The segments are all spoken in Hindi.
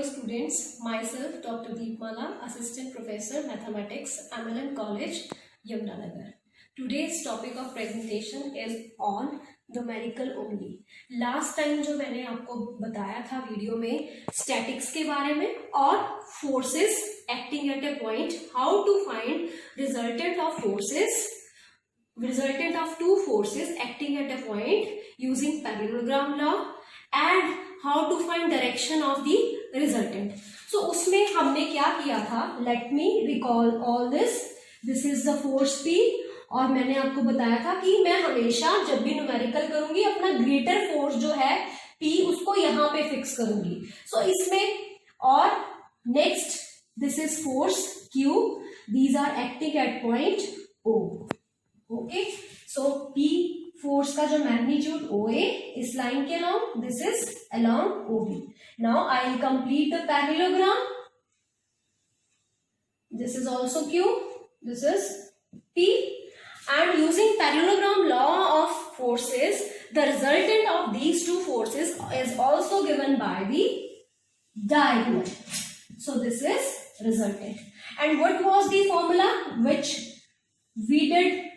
students, myself Dr. Deepmala, Assistant Professor Mathematics, MLN College, Yamunanagar. Today's topic of presentation is on numerical only. Last time जो मैंने आपको बताया था वीडियो में statics के बारे में और forces acting at a point, how to find resultant of two forces acting at a point using parallelogram law and how to find direction of the resultant. So उसमें हमने क्या किया था, let me recall all this. This is the force P और मैंने आपको बताया था कि मैं हमेशा जब भी न्यूमेरिकल करूंगी अपना ग्रेटर फोर्स जो है P उसको यहाँ पे फिक्स करूंगी. So इसमें और next this is force Q. These are acting at point O. Okay. So P force का जो मैग्नीट्यूड OA इस लाइन के along, this is along OB. Now I will complete the parallelogram. This is also Q, this is P, and using parallelogram law of forces, the resultant of these two forces is also given by the diagonal. So this is resultant. And what was the formula which we did?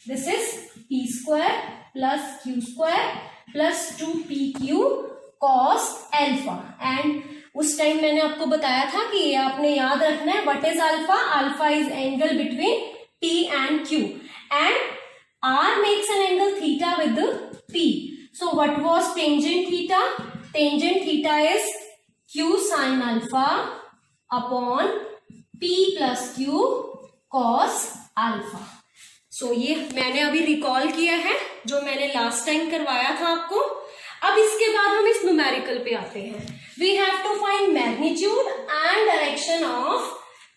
This is P square plus Q square plus 2PQ cos alpha. And उस टाइम मैंने आपको बताया था कि ये आपने याद रखना है, what is alpha? Alpha is angle between P and Q. And R makes an angle theta with the P. So what was tangent theta? Tangent theta is Q sin alpha upon P plus Q cos alpha. So ये मैंने अभी रिकॉल किया है जो मैंने लास्ट टाइम करवाया था आपको. अब इसके बाद हम इस न्यूमेरिकल पे आते हैं. We have to find magnitude and direction of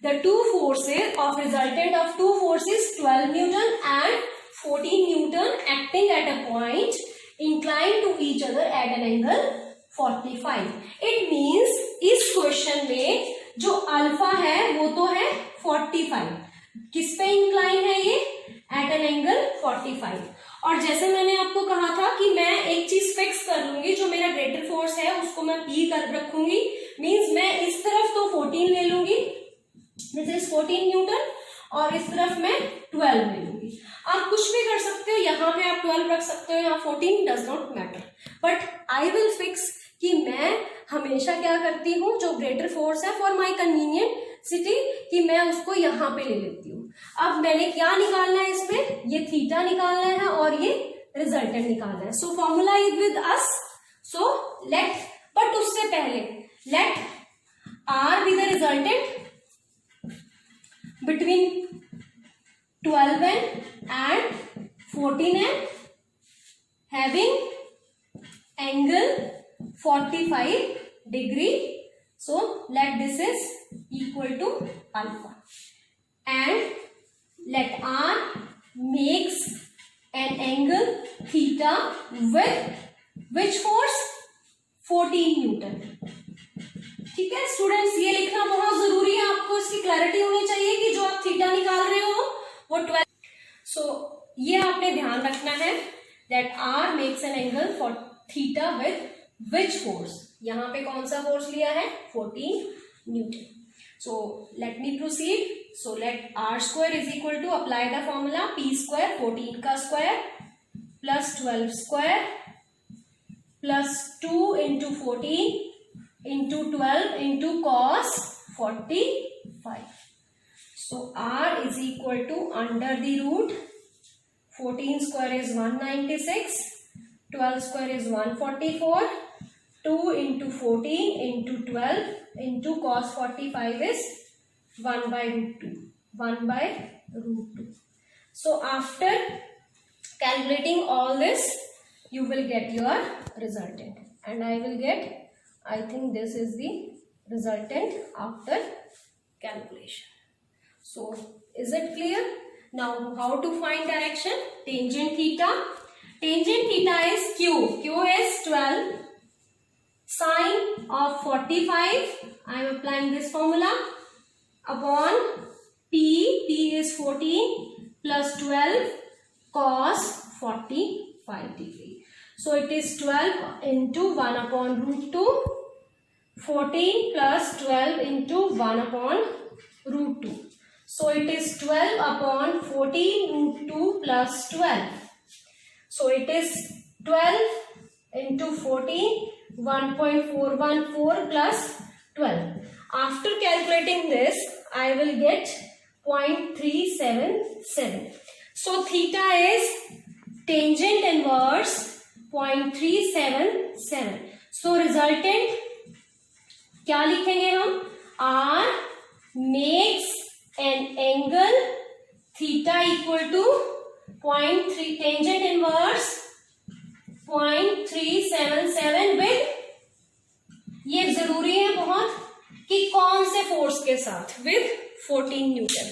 the two forces of resultant of two forces 12 Newton and 14 Newton acting at a point inclined to each other at an angle 45. It means इस क्वेश्चन में जो अल्फा है वो तो है 45. किस पे इंक्लाइन है ये? At an angle 45. और जैसे मैंने आपको कहा था कि मैं एक चीज फिक्स कर लूंगी, जो मेरा ग्रेटर फोर्स है उसको मैं P कर रखूंगी. मींस मैं इस तरफ तो 14 ले लूंगी, दिस इज 14 न्यूटन, और इस तरफ मैं 12 ले लूंगी. आप कुछ भी कर सकते हो, यहाँ पे आप 12 रख सकते हो, यहाँ 14, does not matter. But I will fix कि मैं हमेशा क्या करती हूँ, जो ग्रेटर फोर्स है फॉर माई कन्वीनियंट सिटी, कि मैं उसको यहाँ पे ले लेती हूँ. अब मैंने क्या निकालना है इसमें? ये थीटा निकालना है और ये रिजल्टेंट निकालना है. So formula is with us. So let, but उससे पहले let R be the resultant between 12n and 14n having angle 45 degree. So let this is equal to alpha, and let R makes an angle theta with which force? 14 Newton. ठीक है स्टूडेंट्स, ये लिखना बहुत जरूरी है. आपको इसकी क्लैरिटी होनी चाहिए कि जो आप थीटा निकाल रहे हो वो 12. सो ये आपने ध्यान रखना है that R makes an angle for theta with which force. यहाँ पे कौन सा फोर्स लिया है? 14 newton. So let me proceed. So let R square is equal to apply the formula P square 14 का square plus 12 square plus 2 into 14 into 12 into cos 45. So R is equal to under the root 14 square is 196, 12 square is 144, 2 into 14 into 12 into cos 45 is 1 by root 2. 1 by root 2. So after calculating all this, you will get your resultant, and I will get, I think this is the resultant after calculation. So is it clear? Now how to find direction? Tangent theta. Tangent theta is Q. Q is 12. Sine of 45. I am applying this formula upon P. P is 14 plus 12 cos 45 degree. So it is 12 into 1 upon root 2. 14 plus 12 into 1 upon root 2. So it is 12 upon 14 root 2 plus 12. So it is 12 into 14, 1.414 plus 12. After calculating this, I will get 0.377. So theta is tangent inverse 0.377. So resultant क्या लिखेंगे हम? R makes an angle theta equal to 0.3 tangent inverse 0.377 with, ये जरूरी है बहुत कि कौन से फोर्स के साथ, विद 14 न्यूटन.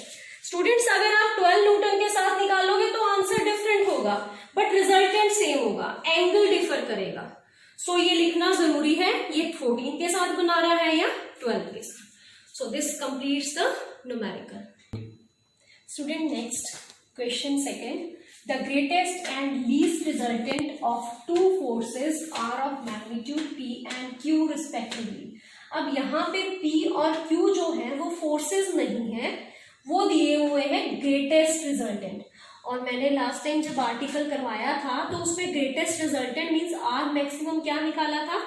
स्टूडेंट्स अगर आप 12 न्यूटन के साथ निकालोगे तो आंसर डिफरेंट होगा, बट रिजल्टेंट सेम होगा, एंगल डिफर करेगा. सो ये लिखना जरूरी है, ये 14 के साथ बना रहा है या 12 के साथ. So this completes the numerical. Student next question second. The greatest and least resultant of two forces are of magnitude P and Q respectively. अब यहाँ पे P और Q जो है वो forces नहीं है, वो दिए हुए हैं greatest resultant. और मैंने लास्ट टाइम जब आर्टिकल करवाया था तो उसमें greatest resultant means R maximum क्या निकाला था?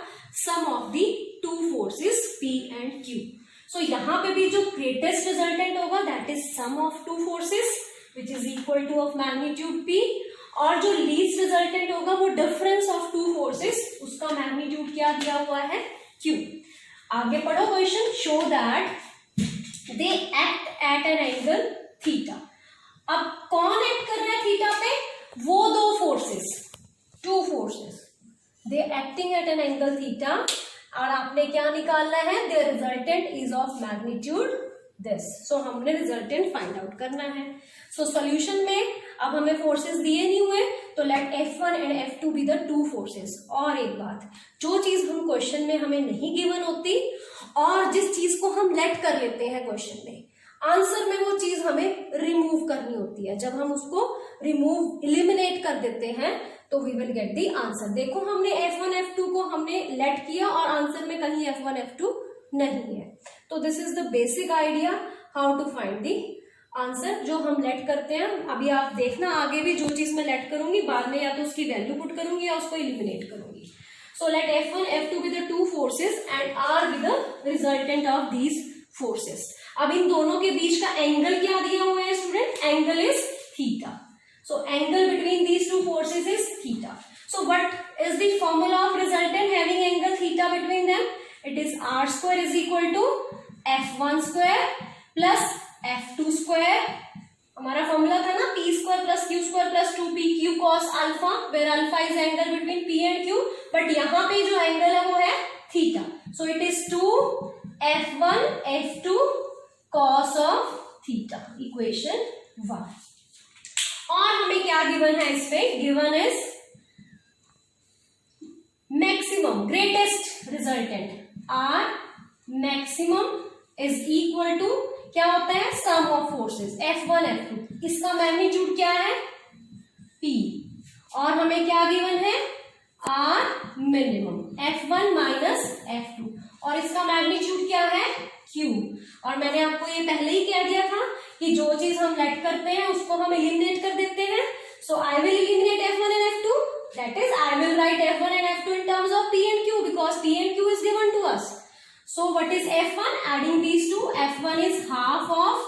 Sum of the two forces P and Q. So यहाँ पे भी जो greatest resultant होगा that is sum of two forces which is equal to of magnitude P, और जो least resultant होगा वो difference of two forces, उसका magnitude क्या दिया हुआ है? Q. आगे पढ़ो question. show that they act at an angle theta. अब कौन एक्ट कर रहा है थीटा पे? वो दो forces, two forces, they acting at an angle theta. और आपने क्या निकालना है? The resultant is of magnitude this. So हमने रिजल्टेंट फाइंड आउट करना है. सो सॉल्यूशन में अब हमें फोर्सेस दिए नहीं हुए, तो let F1 and F2 be the two forces. और एक बात, जो चीज हम क्वेश्चन में हमें नहीं गिवन होती और जिस चीज को हम लेट कर लेते हैं क्वेश्चन में, आंसर में वो चीज हमें रिमूव करनी होती है. जब हम उसको रिमूव इलिमिनेट कर देते हैं तो we will get the answer. देखो हमने F1 F2 को हमने लेट किया और आंसर में कहीं F1 F2 नहीं है. तो this is the basic idea how to find the answer जो हम लेट करते हैं. अभी आप देखना आगे भी जो चीज मैं लेट करूंगी बाद में या तो उसकी वैल्यू पुट करूंगी या उसको इलिमिनेट करूंगी. So let F1 F2 be the two forces and R B the resultant of these forces. अब इन दोनों के बीच का एंगल क्या दिया हुआ है student? Angle is theta. So angle between these two forces is theta. So what is the formula of resultant having angle theta between them? It is R square is equal to F1 square plus F2 square. हमारा फॉर्मूला था ना P square plus Q square plus 2PQ cos alpha, where alpha is angle between P and Q. But यहाँ पे जो एंगल है वो है theta. So it is 2F1 F2 cos of theta. Equation 1. और हमें क्या गिवन है इसमें? Given is maximum greatest resultant R maximum is equal to क्या होता है? Sum of forces F1 F2. इसका मैग्नीट्यूड क्या है? P. और हमें क्या गिवन है? R minimum F1 minus F2. और इसका मैग्नीट्यूड क्या है? Q. और मैंने आपको ये पहले ही कह दिया था कि जो चीज हम लेट करते हैं उसको हम एलिमिनेट कर देते हैं. So I will eliminate F1 and F2. That is, I will write F1 and F2 in terms of P and Q because P and Q is given to us. So what is F1? Adding these two, F1 is half of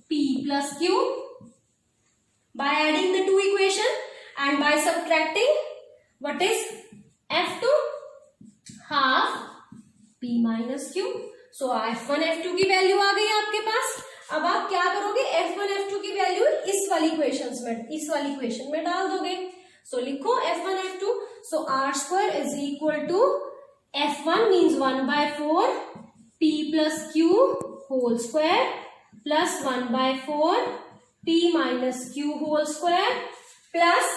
P plus Q by adding the two equation, and by subtracting what is F2? Half P minus Q. So F1 F2 की वैल्यू आ गई आपके पास. अब आप क्या करोगे? F1 F2 की वैल्यू इस वाली इक्वेशन में डाल दोगे. सो लिखो F1 F2. So R square is equal to F1 means 1/4 P plus Q whole square plus 1/4 P minus Q whole square plus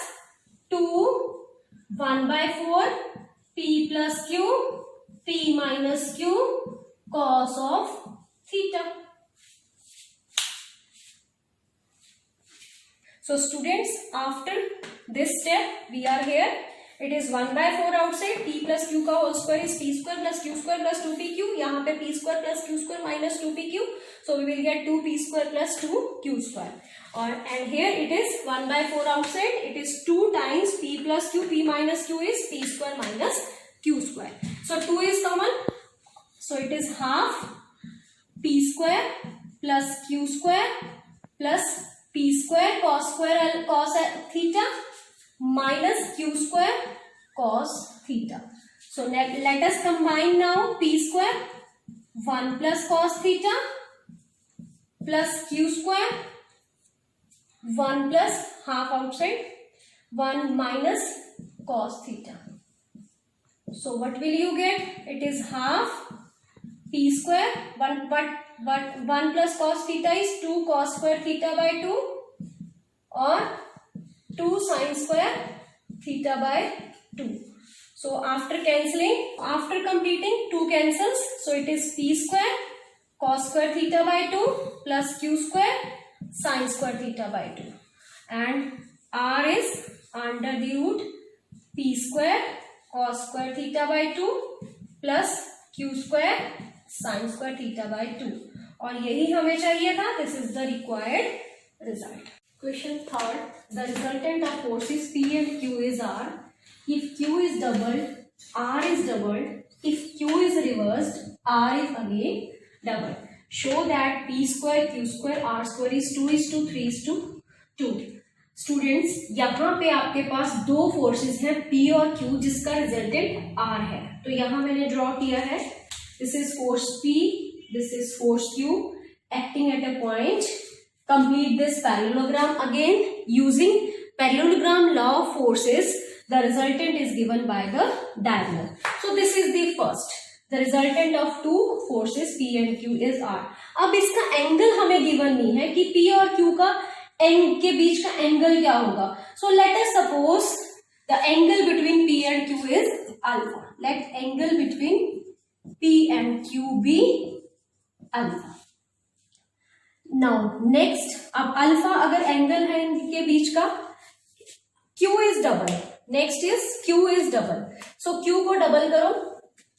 2 1/4 P plus Q P minus Q cos of theta. So students, after this step we are here. It is 1/4 outside, p plus Q का whole square is p square plus Q square plus 2pq, यहाँ पे p square plus Q square minus 2pq, so we will get 2p square plus 2q square, और and here it is 1/4 outside, it is 2 times p plus q, p minus q is p square minus q square, so 2 is common, so it is half p square plus q square plus p square cos theta minus q square cos theta. So let us combine now p square 1 plus cos theta plus q square 1 plus half outside 1 minus cos theta. So what will you get? It is half p square 1 plus cos theta is 2 cos square theta by 2 or 2 sin square theta by 2. So after cancelling, after completing 2 cancels, so it is p square cos square theta by 2 plus q square sin square theta by 2, and r is under the root p square cos square theta by 2 plus q square sin square theta by 2, और यही हमें चाहिए था. This is the required result. Question third, the resultant of forces P and Q is R. If Q is doubled, R is doubled. If Q is reversed, R is again doubled. Show that P square, Q square, R square is 2:3:2. Students, यहाँ पे आपके पास दो फोर्सेस हैं P और Q जिसका रिजल्टेंट R है. तो यहाँ मैंने ड्रॉ किया है. This is force P, this is force Q acting at a point. Complete this parallelogram again using parallelogram law of forces. The resultant is given by the diagonal. So this is the first. The resultant of two forces P and Q is R. अब इसका एंगल हमें गिवन नहीं है कि P और Q का के बीच का एंगल क्या होगा. So let us suppose the angle between P and Q is alpha. Let angle between P and Q be alpha. Now next, अब अल्फा अगर एंगल है इनके बीच का, Q is double, next is Q is double. So Q को डबल करो.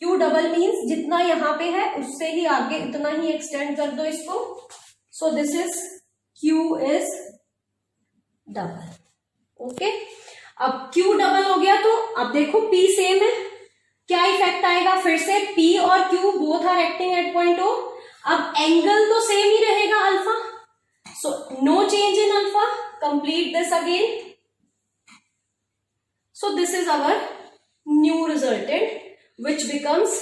Q डबल मीन्स जितना यहाँ पे है उससे ही आगे उतना ही एक्सटेंड कर दो इसको. So this is Q is double. Okay, अब Q डबल हो गया तो अब देखो P सेम है, क्या इफेक्ट आएगा फिर से. P और Q both are acting at point O. अब एंगल तो सेम ही रहेगा alpha, so no change in alpha. Complete this again. So this is our new resultant which becomes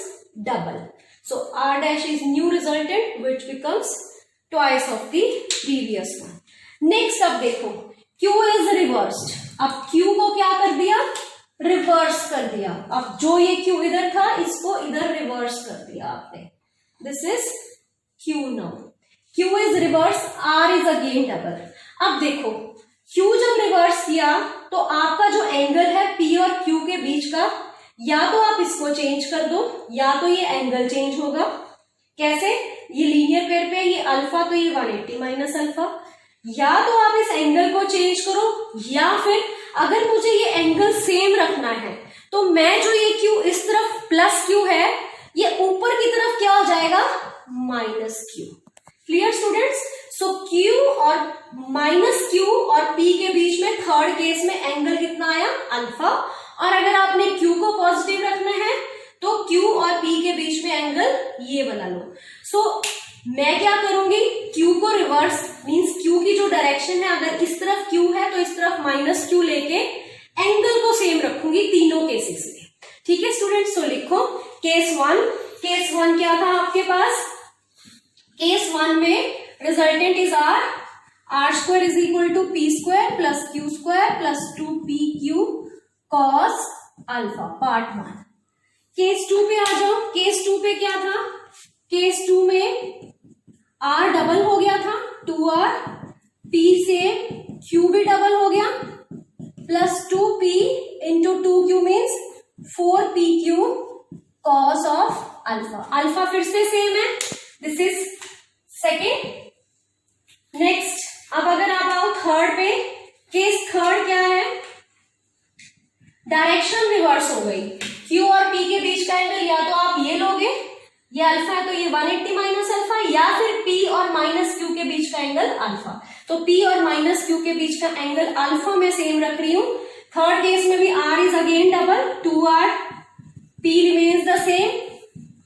double. So R dash is new resultant which becomes twice of the previous one. Next अब देखो Q is reversed. अब Q को क्या कर दिया, रिवर्स कर दिया. अब जो ये Q इधर था इसको इधर रिवर्स कर दिया आपने. This is Q now. Q is reverse, R is again double. अब देखो Q जब रिवर्स किया तो आपका जो एंगल है P और Q के बीच का, या तो आप इसको चेंज कर दो या तो ये एंगल चेंज होगा. कैसे, ये लीनियर पेयर पे ये अल्फा तो ये 180 माइनस अल्फा, या तो आप इस एंगल को चेंज करो, या फिर अगर मुझे ये एंगल सेम रखना है तो मैं जो ये Q इस तरफ प्लस Q है ये ऊपर की तरफ क्या हो जाएगा, minus Q. Clear students. So Q और माइनस Q और P के बीच में थर्ड केस में एंगल कितना आया, अल्फा. और अगर आपने Q को पॉजिटिव रखना है तो Q और P के बीच में एंगल ये बना लो. सो मैं क्या करूंगी, Q को रिवर्स मींस Q की जो डायरेक्शन है अगर इस तरफ Q है तो इस तरफ माइनस Q लेके एंगल को सेम रखूंगी तीनों केसेस में. ठीक है स्टूडेंट्स. तो लिखो केस वन. केस वन क्या था आपके पास, केस वन में resultant is R. R square is equal to P square plus Q square plus 2PQ cos alpha, part one. Case two पे आ जाओ. केस टू पे क्या था, केस टू में R डबल हो गया था 2R, P से Q भी डबल हो गया plus 2P into 2Q means 4PQ cos of alpha. Alpha फिर से सेम है. This is second. नेक्स्ट अब अगर आप आओ थर्ड पे, केस थर्ड क्या है, डायरेक्शन रिवर्स हो गई। Q और P के बीच का एंगल या तो आप ये लोगे, ये अल्फा है तो ये 180 माइनस अल्फा, या फिर P और माइनस Q के बीच का एंगल अल्फा। तो P और माइनस Q के बीच का एंगल अल्फा मैं सेम रख रही हूं। थर्ड केस में भी R is again double, 2R, P remains the same,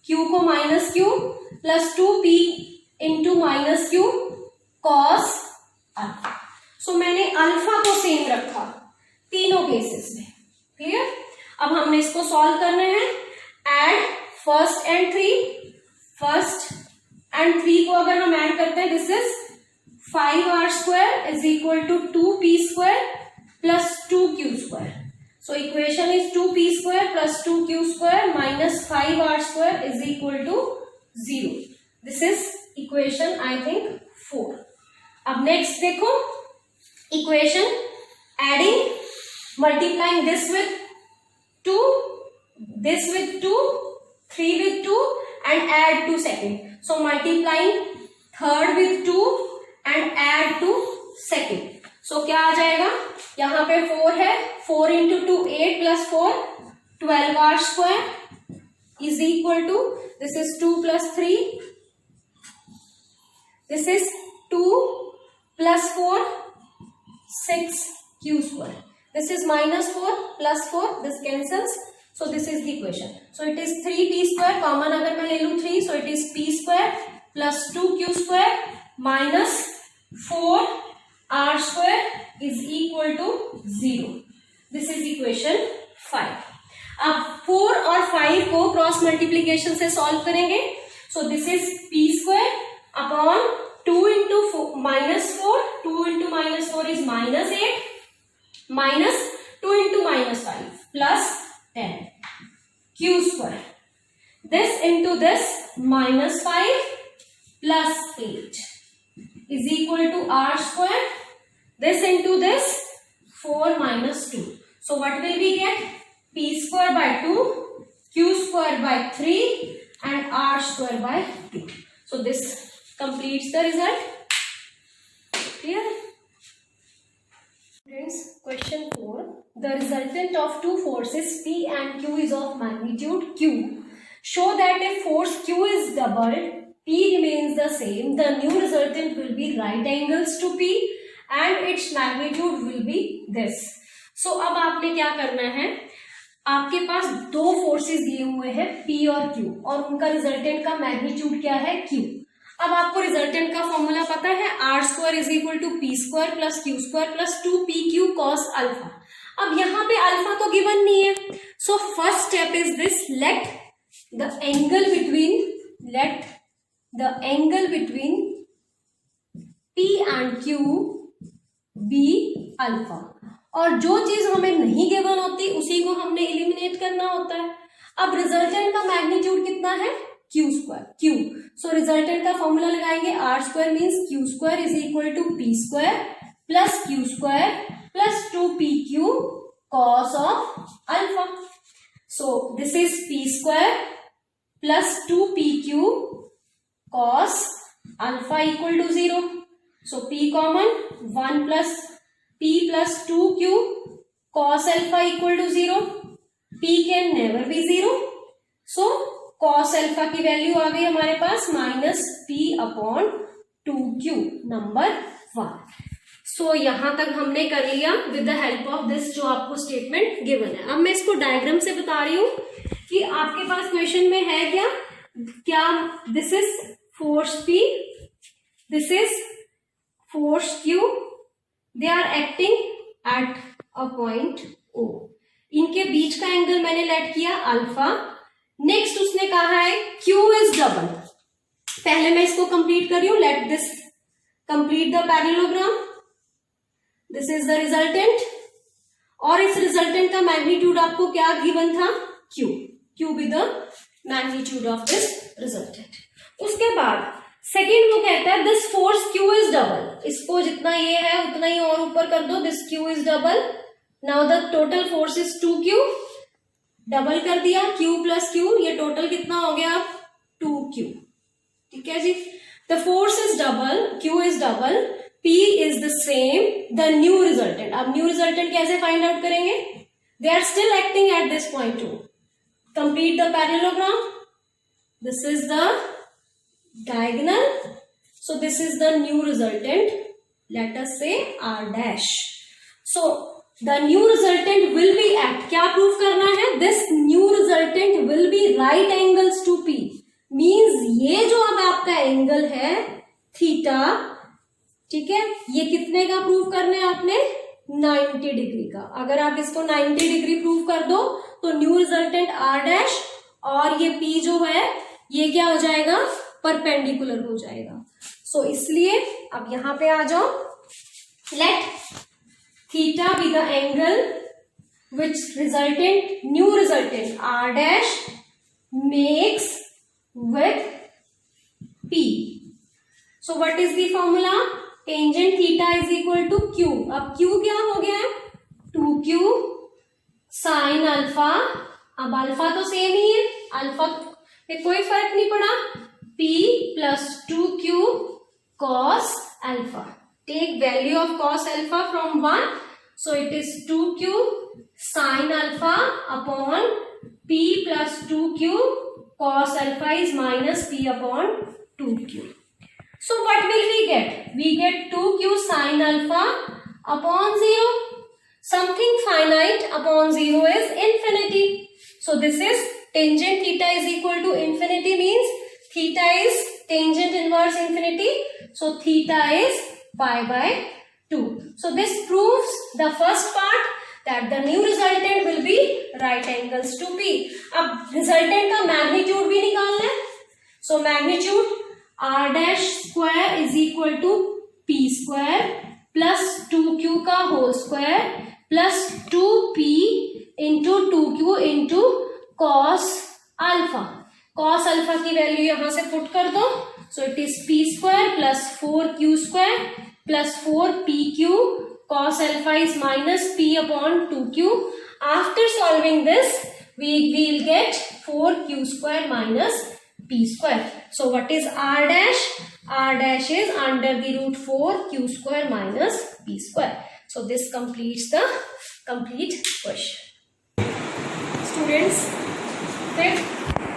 Q को minus Q plus 2P into minus Q cos alpha. So मैंने अल्फा को सेम रखा तीनों केसेस में। क्लियर? अब हमने इसको सॉल्व करने हैं। एड फर्स्ट एंड थ्री को अगर हम ऐड करते हैं, this is 5R square is equal to 2P square plus 2Q square. So equation is 2P square plus 2Q square minus 5R square is equal to 0। This is equation I think 4। अब नेक्स्ट देखो equation, adding, multiplying this with 2, this with 2, 3 with 2 and add to second. So multiplying third with 2 and add to second. So क्या आ जाएगा? यहाँ पे 4 है, 4 into 2 8 plus 4 12R square is equal to, this is 2 plus 3, this is 2 plus 4 6Q square. This is minus 4 plus 4, this cancels. So this is the equation. So it is 3P square, common अगर मैं ले लूँ 3, so it is P square plus 2Q square minus 4R square is equal to 0. This is equation 5. अब 4 और 5 को क्रॉस मल्टीप्लीकेशन से सॉल्व करेंगे। So this is P square upon 2 into minus 4, 2 into minus 4 is minus 8, minus 2 into minus 5 plus 10 Q square. This into this minus 5 plus 8 is equal to R square. This into this 4 minus 2. So what will we get? P square by 2, Q square by 3 and R square by 2. So this completes the result. Clear? Friends, question 4. The resultant of two forces P and Q is of magnitude Q. Show that if force Q is doubled, P remains the same. The new resultant will be right angles to P and its magnitude will be this. So अब आपने क्या करना है, आपके पास दो फोर्सेस दिए हुए हैं P और Q और उनका रिजल्टेंट का मैग्नीट्यूड क्या है Q। अब आपको रिजल्टेंट का फॉर्मूला पता है, R square is equal to P square plus Q square plus 2PQ cos alpha. अब यहाँ पे अल्फा तो गिवन नहीं है, so first step is this, let the angle between P and Q be alpha. और जो चीज हमें नहीं गिवन होती उसी को हमने एलिमिनेट करना होता है। अब रिजल्टेंट का मैग्नीट्यूड कितना है Q square, Q। So resultant का फॉर्मूला लगाएंगे, R square means Q square is equal to P square plus Q square plus 2PQ cos of alpha. So this is P square plus 2PQ cos alpha equal to 0. So P common, 1 plus P plus 2Q cos alpha equal to 0. P can never be 0. So cos alpha की वैल्यू आ गई हमारे पास minus P upon 2Q, number 1। So यहां तक हमने कर लिया with the help of this जो आपको स्टेटमेंट गिवन है। अब मैं इसको डायग्राम से बता रही हूं कि आपके पास क्वेश्चन में है क्या this is force P, this is force Q, they are acting at a point O। इनके बीच का एंगल मैंने लेट किया अल्फा। नेक्स्ट उसने कहा है Q इज डबल। पहले मैं इसको कंप्लीट कर रही हूं, let this complete the parallelogram. This is the resultant और इस रिजल्टेंट का मैग्नीट्यूड आपको क्या गिवन था Q be the magnitude of this resultant. उसके बाद सेकेंड वो कहता है this force Q is double, इसको जितना ये है उतना ही और ऊपर कर दो, this Q is double. Now the total force is 2Q, double कर दिया Q प्लस Q, ये टोटल कितना हो गया 2Q। ठीक है जी, the force is double, Q is double, P is the same, the new resultant. अब न्यू रिजल्टेंट कैसे फाइंड आउट करेंगे, They are still acting at this point too. Complete the parallelogram. This is the diagonal. So this is the new resultant. Let us say R dash. So the new resultant will be at, क्या proof करना है? This new resultant will be right angles to P. Means ये जो अब आपका एंगल है थीटा, ठीक है, ये कितने का प्रूव करना है आपने? 90 डिग्री का. अगर आप इसको 90 डिग्री प्रूव कर दो तो न्यू रिजल्टेंट R डैश और ये P जो है ये क्या हो जाएगा? परपेंडिकुलर हो जाएगा. सो इसलिए अब यहां पे आ जाओ. Let theta be the angle which resultant, new resultant R dash makes with P. So what is the formula? Tangent theta is equal to Q. अब Q क्या हो गया है? 2Q sin alpha. अब अल्फा तो सेम ही है, अल्फा पे कोई फर्क नहीं पड़ा. P plus 2Q cos alpha. Take value of cos alpha from 1. So it is 2Q sin alpha upon P plus 2Q cos alpha is minus P upon 2Q. So what will we get? We get 2Q sin alpha upon 0. Something finite upon 0 is infinity. So this is tangent theta is equal to infinity, means theta is tangent inverse infinity. So theta is pi by 2. So this proves the first part, that the new resultant will be right angles to P. अब resultant का magnitude भी निकालना है. So magnitude R dash square is equal to P square plus 2Q का whole square plus 2P into 2Q into cos alpha. Cos alpha की वैल्यू यहां से पुट कर दो. So it is P square plus 4Q square plus 4PQ. Cos alpha is minus P upon 2Q. After solving this, we will get 4Q square minus P square. So what is R dash? R dash is under the root 4Q square minus P square. So this completes the complete question. Students, fifth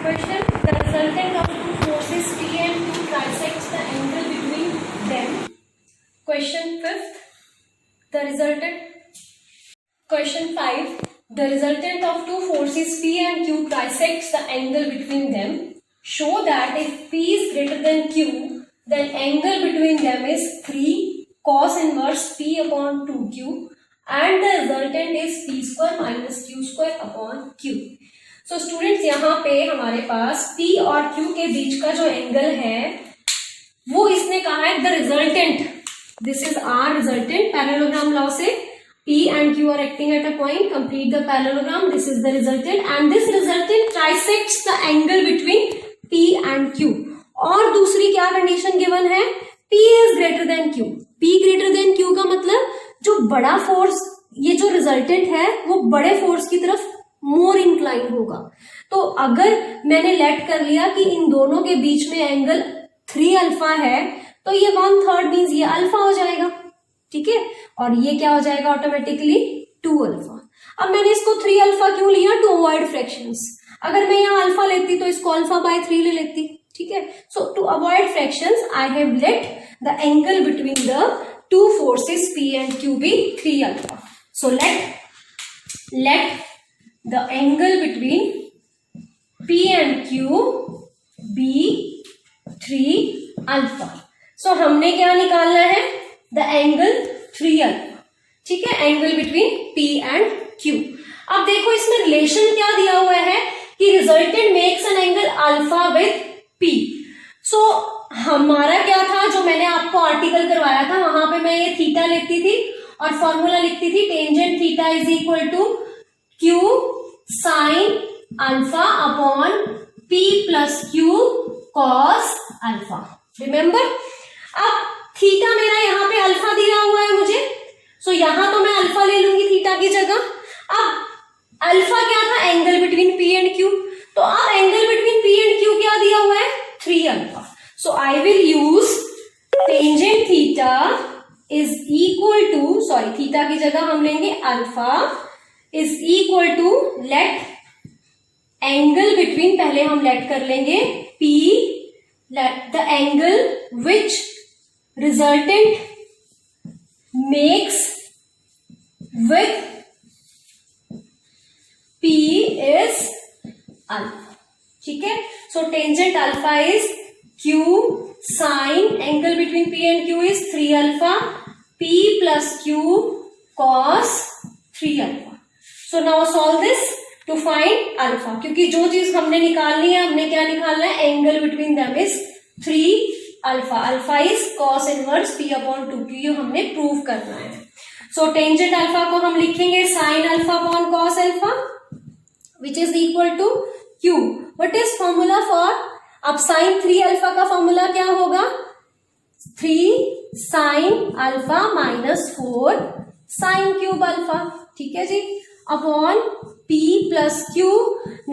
question. The resultant of two forces P and Q trisects the angle between them. Question fifth. The resultant. Question 5. The resultant of two forces P and Q trisects the angle between them. Show that if P is greater than Q, then angle between them is 3 cos inverse P upon 2Q and the resultant is P square minus Q square upon Q. So students, यहाँ पे हमारे पास P और Q के बीच का जो एंगल है वो इसने कहा है the resultant. This is our resultant. Parallelogram law से P and Q are acting at a point. Complete the parallelogram. This is the resultant and this resultant trisects the angle between P and Q. और दूसरी क्या कंडीशन गिवन है? P is greater than Q. P greater than Q का मतलब जो बड़ा फोर्स, ये जो रिजल्टेंट है वो बड़े फोर्स की तरफ मोर इंक्लाइन होगा. तो अगर मैंने लेट कर लिया कि इन दोनों के बीच में एंगल 3 अल्फा है तो ये 1/3 मीन्स ये अल्फा हो जाएगा. ठीक है, और ये क्या हो जाएगा ऑटोमेटिकली 2 अल्फा. अब मैंने इसको 3 अल्फा क्यों लिया? To avoid fractions. अगर मैं यहाँ अल्फा लेती तो इसको अल्फा बाय 3 ले लेती. ठीक है, so to avoid fractions I have let the angle between the two forces P and Q be 3 alpha. So let the angle between P and Q be 3 alpha. So हमने क्या निकालना है? The angle 3 alpha. ठीक है, angle between P and Q. अब देखो इसमें रिलेशन क्या दिया हुआ है कि resultant makes an angle alpha with P. सो हमारा क्या था, जो मैंने आपको आर्टिकल करवाया था वहां पे मैं ये थीटा लेती थी और फॉर्मूला लिखती थी tangent theta is equal to Q sine alpha upon P plus Q cos alpha. Remember, अब थीटा मेरा यहाँ पे अल्फा दिया हुआ है मुझे, सो यहां तो मैं अल्फा ले लूंगी थीटा की जगह. अब अल्फा क्या था? Angle between P and Q. तो अब angle between P and Q क्या दिया हुआ है? 3 alpha. So I will use tangent theta is equal to, sorry theta की जगह हम लेंगे alpha is equal to, let angle between, पहले हम लेट कर लेंगे P, let the angle which resultant makes with P is alpha. ठीक है, so tangent alpha is Q sine angle between P and Q is 3 alpha, P plus Q cos 3 alpha. So now solve this to find alpha, क्योंकि जो चीज हमने निकालनी है, हमने क्या निकालना है, angle between them is 3 alpha. Alpha is cos inverse P upon 2Q, ये हमने प्रूव करना है. सो टेंजेंट अल्फा को हम लिखेंगे sign alpha upon cos alpha which is equal to Q. What is formula for? अब sin 3 अल्फा का फॉर्मूला क्या होगा, 3 sin alpha minus 4 sin cube alpha. ठीक है जी, upon P plus Q.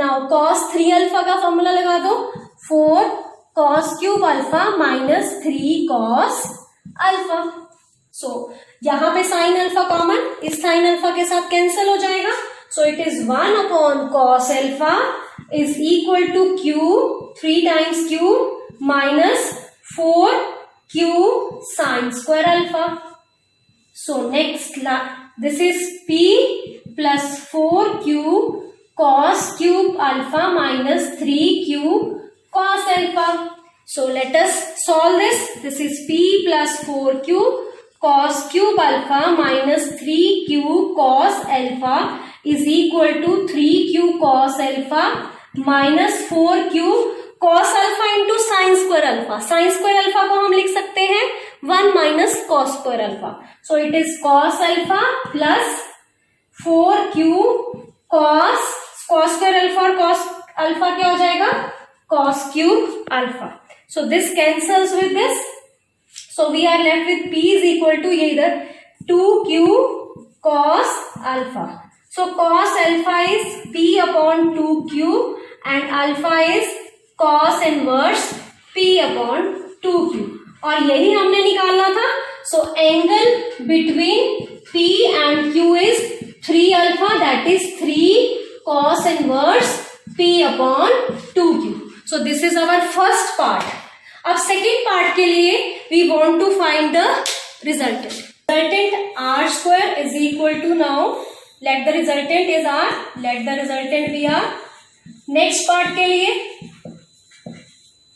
Now cos 3 alpha का फॉर्मूला लगा दो, 4 cos cube alpha minus 3 cos alpha. So यहां पे sin अल्फा कॉमन, इस sin अल्फा के साथ कैंसिल हो जाएगा. So it is 1 upon cos alpha is equal to Q, 3 times Q minus 4Q sin square alpha. So next, this is P plus 4Q cos cube alpha minus 3Q cos alpha. So let us solve this. This is P plus 4Q cos cube alpha minus 3Q cos alpha is equal to 3Q cos alpha minus 4Q cos alpha into sin square alpha. Sin square alpha को हम लिख सकते हैं 1 minus cos square alpha. So it is cos alpha plus 4Q cos square alpha और cos alpha क्या हो जाएगा, cos cube alpha. So this cancels with this. So we are left with P is equal to ये इधर 2Q cos alpha. So cos alpha is P upon 2Q and alpha is cos inverse P upon 2Q. और यही हमने निकालना था. So angle between P and Q is 3 alpha, that is 3 cos inverse P upon 2Q. So this is our first part. अब second part के लिए we want to find the resultant. Resultant R square is equal to, now let the resultant is R, let the resultant be R. Next part के लिए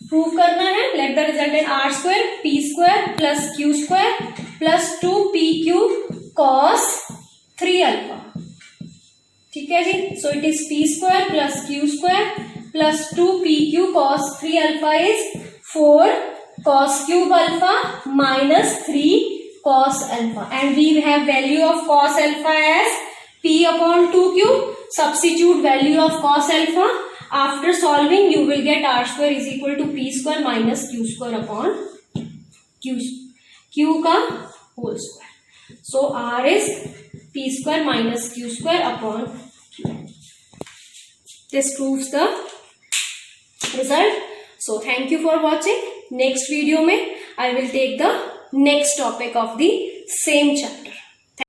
प्रूव करना है, let the resultant R square P square plus Q square plus 2PQ cos 3 alpha. ठीक है जी, so it is P square plus Q square plus 2PQ cos 3 alpha is 4 cos cube alpha minus 3 cos alpha, and we have value of cos alpha as P upon 2Q. Substitute value of cos alpha. After solving you will get R square is equal to P square minus Q square upon Q का whole square. So R is P square minus Q square upon Q. This proves the result. So thank you for watching. Next video में I will take the next topic of the same chapter.